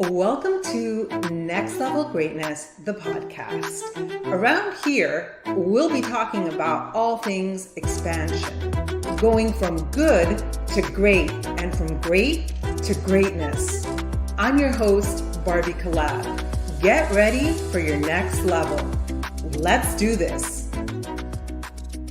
Welcome to Next Level Greatness, the podcast. Around here, we'll be talking about all things expansion, going from good to great and from great to greatness. I'm your host, Barbie Collab. Get ready for your next level. Let's do this.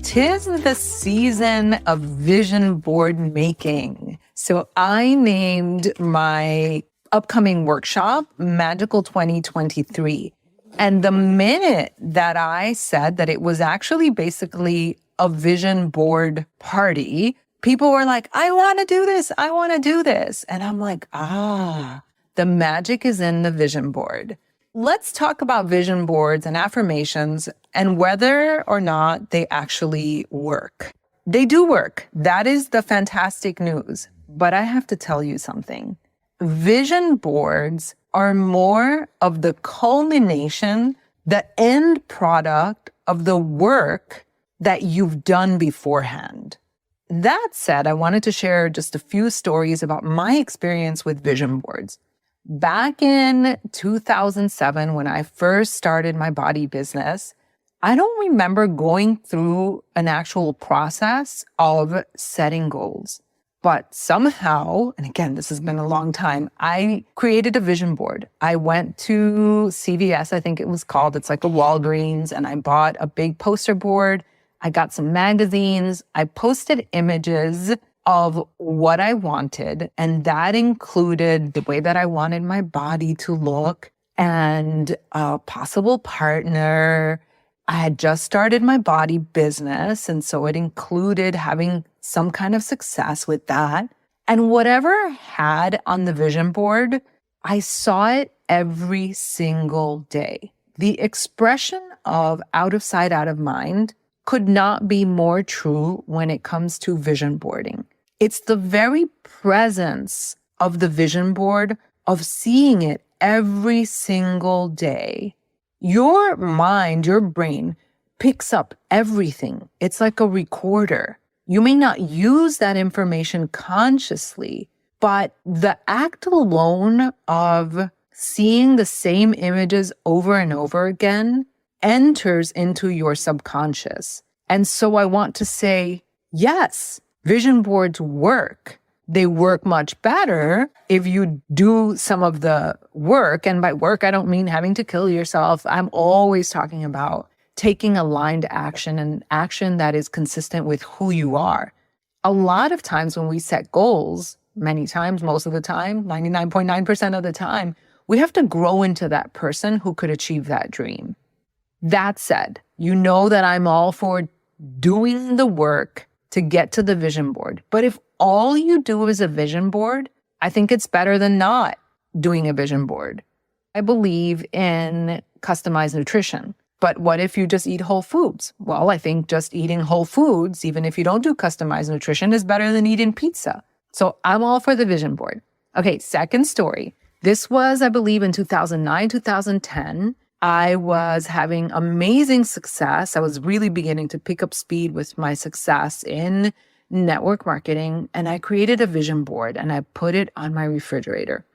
'Tis the season of vision board making. So I named my upcoming workshop Magical 2023. And the minute that I said that it was actually basically a vision board party, people were like, I want to do this. I want to do this. And I'm like, the magic is in the vision board. Let's talk about vision boards and affirmations and whether or not they actually work. They do work. That is the fantastic news. But I have to tell you something. Vision boards are more of the culmination, the end product of the work that you've done beforehand. That said, I wanted to share just a few stories about my experience with vision boards. Back in 2007, when I first started my body business, I don't remember going through an actual process of setting goals. But somehow, and again, this has been a long time, I created a vision board. I went to CVS, I think it was called. It's like a Walgreens, and I bought a big poster board. I got some magazines. I posted images of what I wanted, and that included the way that I wanted my body to look and a possible partner. I had just started my body business, and so it included having some kind of success with that. And whatever I had on the vision board, I saw it every single day. The expression of out of sight, out of mind could not be more true when it comes to vision boarding. It's the very presence of the vision board, of seeing it every single day. Your mind, your brain picks up everything. It's like a recorder. You may not use that information consciously, but the act alone of seeing the same images over and over again enters into your subconscious. And so I want to say, yes, vision boards work. They work much better if you do some of the work. And by work, I don't mean having to kill yourself. I'm always talking about taking aligned action and action that is consistent with who you are. A lot of times when we set goals, many times, most of the time, 99.9% of the time, we have to grow into that person who could achieve that dream. That said, you know that I'm all for doing the work to get to the vision board. But if all you do is a vision board, I think it's better than not doing a vision board. I believe in customized nutrition. But what if you just eat whole foods? Well, I think just eating whole foods, even if you don't do customized nutrition, is better than eating pizza. So I'm all for the vision board. Okay, second story. This was, I believe, in 2009, 2010. I was having amazing success. I was really beginning to pick up speed with my success in network marketing. And I created a vision board and I put it on my refrigerator.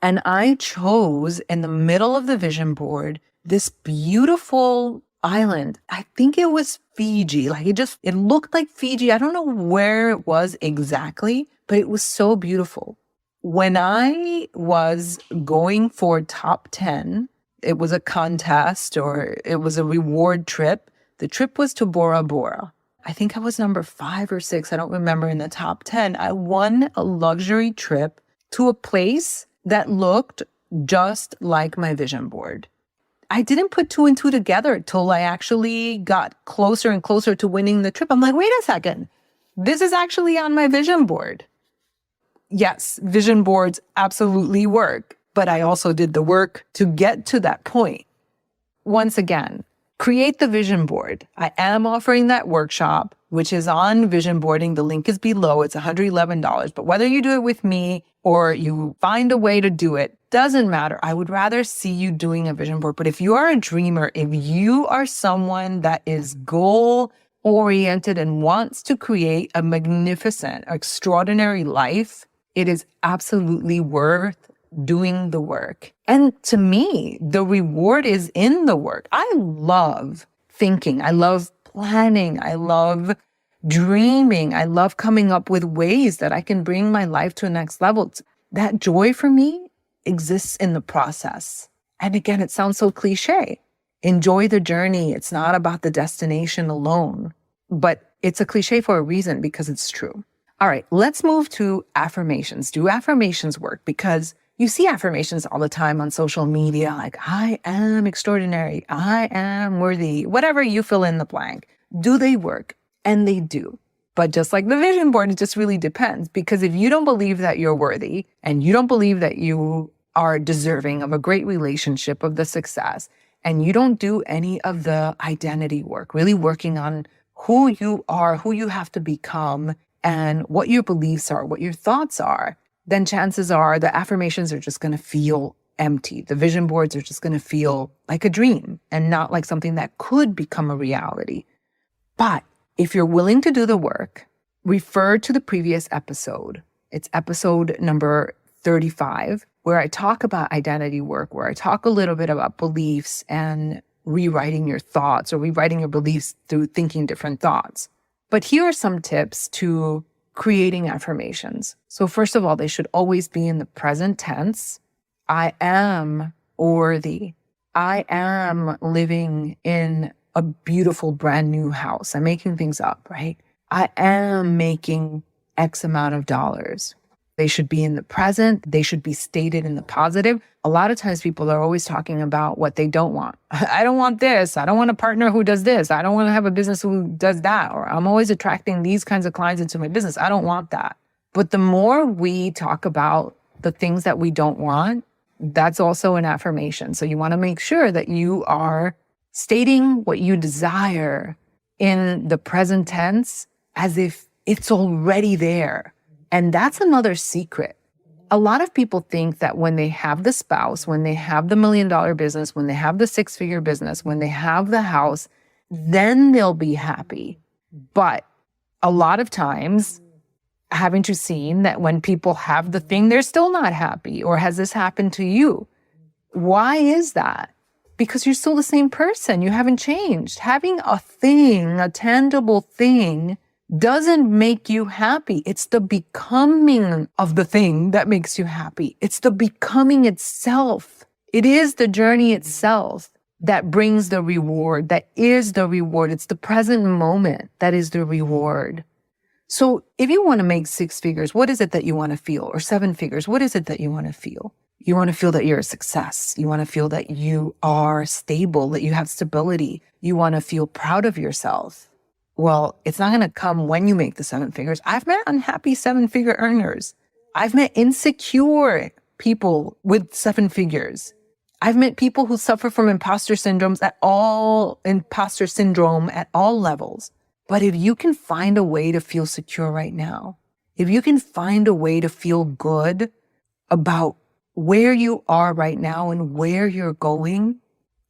And I chose in the middle of the vision board this beautiful island. I think it was Fiji. It looked like Fiji. I don't know where it was exactly, but it was so beautiful. When I was going for top 10, it was a contest or it was a reward trip. The trip was to Bora Bora. I think I was number 5 or 6. I don't remember in the top 10. I won a luxury trip to a place that looked just like my vision board. I didn't put 2 and 2 together till I actually got closer and closer to winning the trip. I'm like, wait a second. This is actually on my vision board. Yes, vision boards absolutely work, but I also did the work to get to that point. Once again, create the vision board. I am offering that workshop, which is on vision boarding. The link is below. It's $111. But whether you do it with me or you find a way to do it, doesn't matter. I would rather see you doing a vision board. But if you are a dreamer, if you are someone that is goal-oriented and wants to create a magnificent, extraordinary life, it is absolutely worth doing the work. And to me, the reward is in the work. I love thinking. I love planning. I love dreaming. I love coming up with ways that I can bring my life to a next level. That joy for me exists in the process. And again, it sounds so cliche. Enjoy the journey. It's not about the destination alone, but it's a cliche for a reason because it's true. All right, let's move to affirmations. Do affirmations work? Because you see affirmations all the time on social media, like, I am extraordinary, I am worthy, whatever you fill in the blank. Do they work? And they do. But just like the vision board, it just really depends. Because if you don't believe that you're worthy and you don't believe that you are deserving of a great relationship, of the success, and you don't do any of the identity work, really working on who you are, who you have to become, and what your beliefs are, what your thoughts are, then chances are the affirmations are just going to feel empty. The vision boards are just going to feel like a dream and not like something that could become a reality. But if you're willing to do the work, refer to the previous episode. It's episode number 35, where I talk about identity work, where I talk a little bit about beliefs and rewriting your thoughts or rewriting your beliefs through thinking different thoughts. But here are some tips to creating affirmations. So first of all, they should always be in the present tense. I am worthy. I am living in a beautiful brand new house. I'm making things up, right? I am making X amount of dollars. They should be in the present. They should be stated in the positive. A lot of times people are always talking about what they don't want. I don't want this. I don't want a partner who does this. I don't want to have a business who does that. Or I'm always attracting these kinds of clients into my business. I don't want that. But the more we talk about the things that we don't want, that's also an affirmation. So you want to make sure that you are stating what you desire in the present tense as if it's already there. And that's another secret. A lot of people think that when they have the spouse, when they have the $1 million business, when they have the 6-figure business, when they have the house, then they'll be happy. But a lot of times, haven't you seen that when people have the thing, they're still not happy? Or has this happened to you? Why is that? Because you're still the same person. You haven't changed. Having a thing, a tangible thing, doesn't make you happy. It's the becoming of the thing that makes you happy. It's the becoming itself. It is the journey itself that brings the reward, that is the reward. It's the present moment that is the reward. So if you want to make 6 figures, what is it that you want to feel? Or 7 figures, what is it that you want to feel? You want to feel that you're a success. You want to feel that you are stable, that you have stability. You want to feel proud of yourself. Well, it's not going to come when you make the 7 figures. I've met unhappy 7-figure earners. I've met insecure people with 7 figures. I've met people who suffer from imposter syndrome at all levels. But if you can find a way to feel secure right now, if you can find a way to feel good about where you are right now and where you're going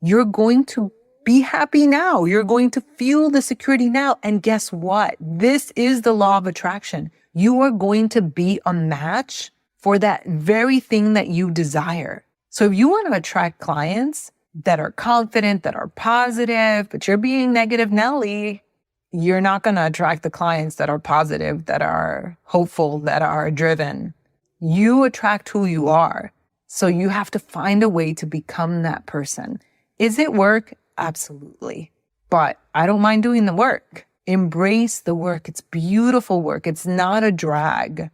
to be happy now. You're going to feel the security now. And guess what? This is the law of attraction. You are going to be a match for that very thing that you desire. So if you want to attract clients that are confident, that are positive, but you're being negative Nelly, you're not going to attract the clients that are positive, that are hopeful, that are driven. You attract who you are. So you have to find a way to become that person. Is it work? Absolutely. But I don't mind doing the work. Embrace the work. It's beautiful work. It's not a drag.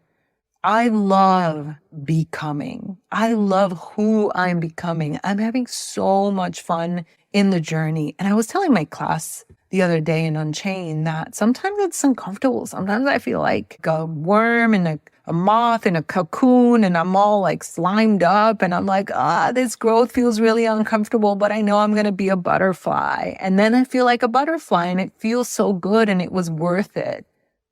I love becoming. I love who I'm becoming. I'm having so much fun in the journey. And I was telling my class the other day in Unchained that sometimes it's uncomfortable. Sometimes I feel like a worm and a moth in a cocoon and I'm all like slimed up and I'm like, this growth feels really uncomfortable, but I know I'm going to be a butterfly. And then I feel like a butterfly and it feels so good and it was worth it.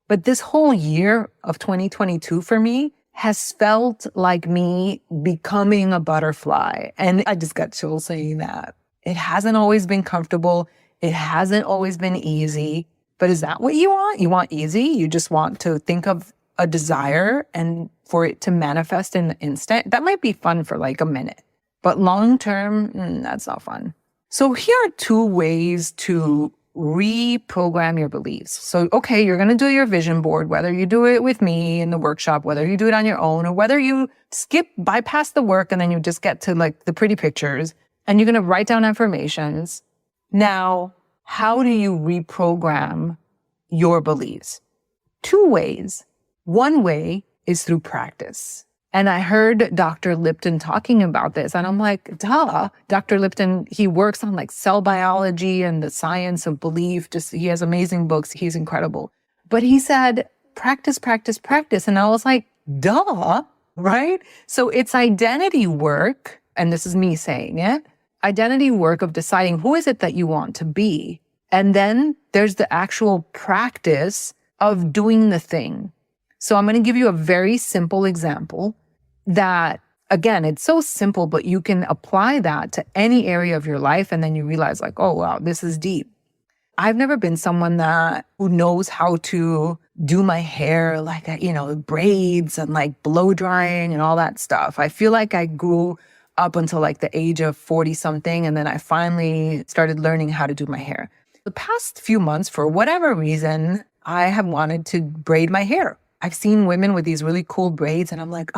But this whole year of 2022 for me has felt like me becoming a butterfly. And I just got chills saying that. It hasn't always been comfortable. It hasn't always been easy. But is that what you want? You want easy? You just want to think of a desire and for it to manifest in the instant, that might be fun for like a minute. But long term, that's not fun. So here are 2 ways to reprogram your beliefs. So, okay, you're going to do your vision board, whether you do it with me in the workshop, whether you do it on your own, or whether you bypass the work and then you just get to like the pretty pictures and you're going to write down affirmations. Now, how do you reprogram your beliefs? 2 ways. One way is through practice. And I heard Dr. Lipton talking about this, and I'm like, duh. Dr. Lipton, he works on like cell biology and the science of belief. He has amazing books. He's incredible. But he said, practice, practice, practice. And I was like, duh, right? So it's identity work, and this is me saying it, identity work of deciding who is it that you want to be. And then there's the actual practice of doing the thing. So I'm going to give you a very simple example that, again, it's so simple, but you can apply that to any area of your life. And then you realize like, oh, wow, this is deep. I've never been someone who knows how to do my hair, like, braids and like blow drying and all that stuff. I feel like I grew up until like the age of 40 something. And then I finally started learning how to do my hair. The past few months, for whatever reason, I have wanted to braid my hair. I've seen women with these really cool braids and I'm like,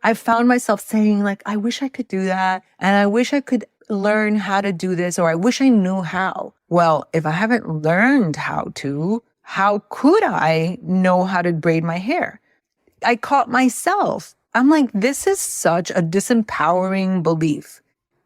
I've found myself saying like, I wish I could do that. And I wish I could learn how to do this, or I wish I knew how. Well, if I haven't learned how to, how could I know how to braid my hair? I caught myself. I'm like, this is such a disempowering belief.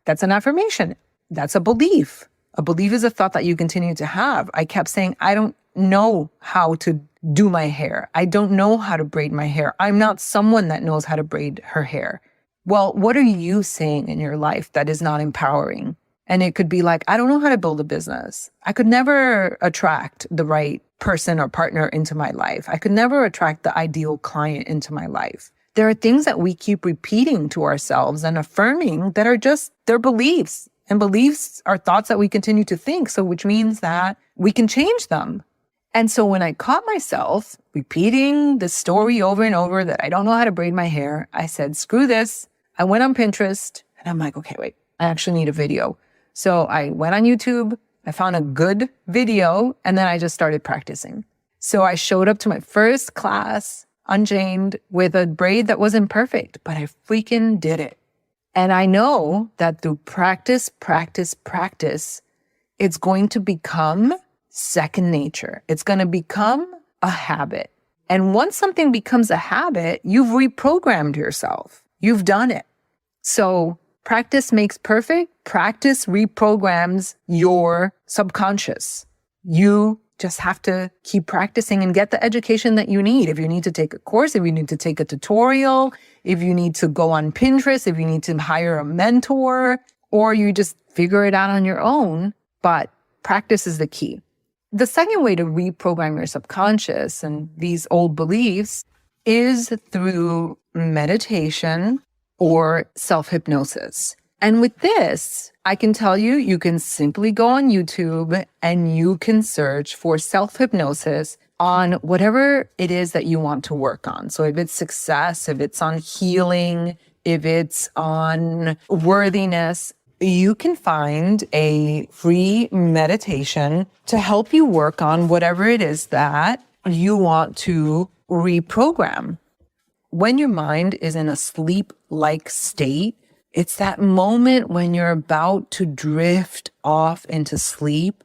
That's an affirmation. That's a belief. A belief is a thought that you continue to have. I kept saying, I don't know how to do my hair. I don't know how to braid my hair. I'm not someone that knows how to braid her hair. Well, what are you saying in your life that is not empowering? And it could be like, I don't know how to build a business. I could never attract the right person or partner into my life. I could never attract the ideal client into my life. There are things that we keep repeating to ourselves and affirming that are just their beliefs. And beliefs are thoughts that we continue to think. So which means that we can change them. And so when I caught myself repeating the story over and over that I don't know how to braid my hair, I said, screw this. I went on Pinterest and I'm like, okay, wait, I actually need a video. So I went on YouTube, I found a good video, and then I just started practicing. So I showed up to my first class, unchained, with a braid that wasn't perfect, but I freaking did it. And I know that through practice, practice, practice, it's going to become second nature. It's going to become a habit. And once something becomes a habit, you've reprogrammed yourself. You've done it. So practice makes perfect. Practice reprograms your subconscious. You just have to keep practicing and get the education that you need. If you need to take a course, if you need to take a tutorial, if you need to go on Pinterest, if you need to hire a mentor, or you just figure it out on your own. But practice is the key. The second way to reprogram your subconscious and these old beliefs is through meditation or self-hypnosis. And with this, I can tell you, you can simply go on YouTube and you can search for self-hypnosis on whatever it is that you want to work on. So if it's success, if it's on healing, if it's on worthiness, you can find a free meditation to help you work on whatever it is that you want to reprogram. When your mind is in a sleep-like state, it's that moment when you're about to drift off into sleep.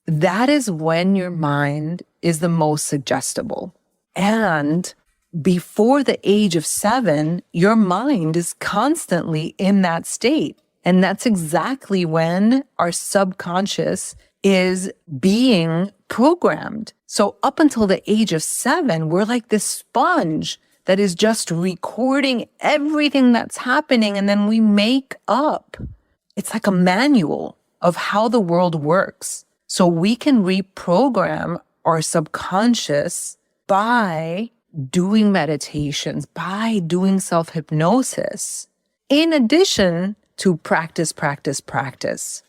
That is when your mind is the most suggestible. And before the age of 7, your mind is constantly in that state. And that's exactly when our subconscious is being programmed. So up until the age of 7, we're like this sponge that is just recording everything that's happening. And then we make up. It's like a manual of how the world works. So we can reprogram our subconscious by doing meditations, by doing self-hypnosis, in addition to practice, practice, practice.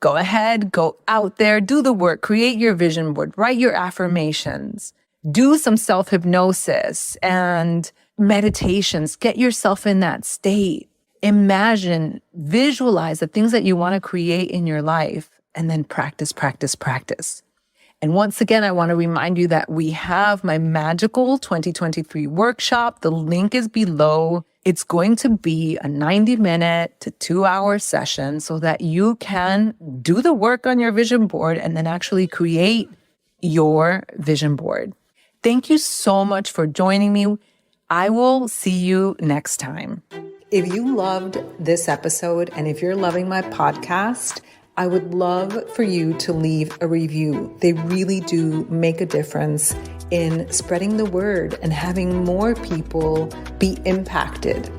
Go ahead, go out there, do the work, create your vision board, write your affirmations, do some self-hypnosis, and meditations. Get yourself in that state. Imagine, visualize the things that you want to create in your life, and then practice, practice, practice. And once again, I want to remind you that we have my magical 2023 workshop. The link is below. It's going to be a 90-minute to 2-hour session so that you can do the work on your vision board and then actually create your vision board. Thank you so much for joining me. I will see you next time. If you loved this episode and if you're loving my podcast, I would love for you to leave a review. They really do make a difference in spreading the word and having more people be impacted.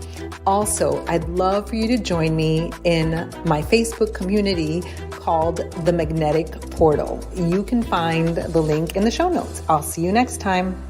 Also, I'd love for you to join me in my Facebook community called The Magnetic Portal. You can find the link in the show notes. I'll see you next time.